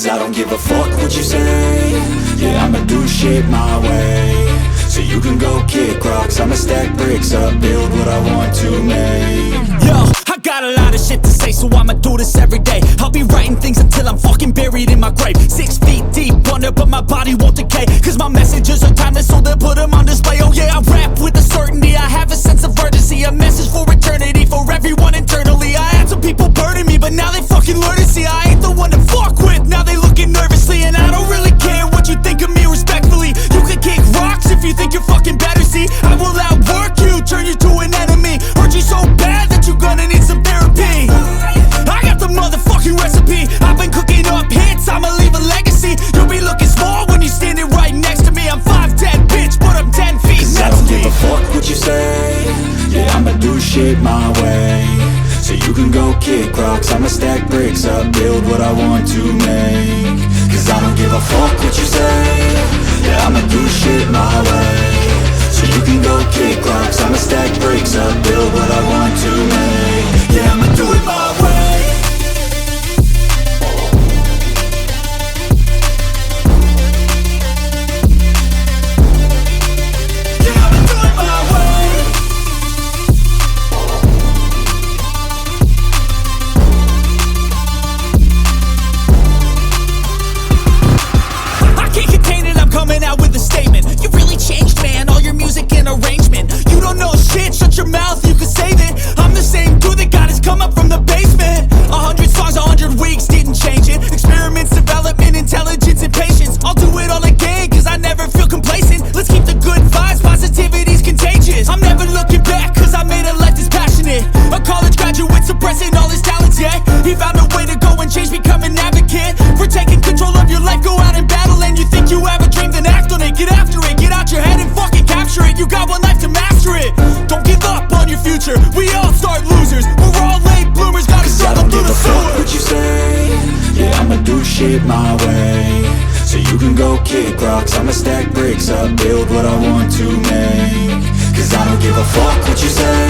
Cause I don't give a fuck what you say. Yeah, I'ma do shit my way. So you can go kick rocks, I'ma stack bricks up, build what I want to make. Yo, I got a lot of shit to say, so I'ma do this every day. I'll be writing things until I'm fucking buried in my grave. 6 feet deep under, but my body won't decay. Cause my messages are timeless, so they'll put them on display. Oh yeah, I rap with a certainty, I have a sense of urgency. A message for eternity, for everyone internally. I had some people burning me, but now they fucking learn to see I ain't the one to fuck with, now they looking nervously. And I don't really care what you think of me, respectfully. You can kick rocks if you think you're fucking better, see. I will outwork you, turn you to an enemy. Hurt you so bad that you're gonna need some therapy. I got the motherfucking recipe, I've been cooking up hits, I'ma leave a legacy. You'll be looking small when you're standing right next to me. I'm 5'10", bitch, but I'm 10 feet Cause I don't give a fuck what you say. Yeah, I'ma do shit my way. So you can go kick rocks, I'ma stack bricks up, build what I want to make. Cause I don't give a fuck what you say. Yeah, I'ma do shit my way. So you can go kick rocks, I'ma stack bricks up, build what I want to make. Yeah, I'ma do it my way. Shut your mouth, you can save it. I'm the same dude that got his come up from the basement. 100 songs, 100 weeks, didn't change it. Experiments, development, intelligence, and patience. I'll do it all again, cause I never feel complacent. Let's keep the good vibes, positivity's contagious. I'm never looking back, cause I made a life that's passionate. A college graduate suppressing all his talents, yeah. He found a way to go and change, become an advocate. For taking control of your life, go out and battle. And you think you have a dream, then act on it. Get after it, get out your head and fucking capture it. You got one life to master it. Don't give up on your future, we all start losers. We're all late bloomers, gotta struggle through the sewer. What you say? Yeah, I'ma do shit my way. So you can go kick rocks, I'ma stack bricks up, build what I want to make. Cause I don't give a fuck what you say.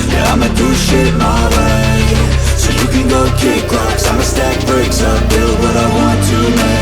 Yeah, I'ma do shit my way. So you can go kick rocks, I'ma stack bricks up, build what I want to make.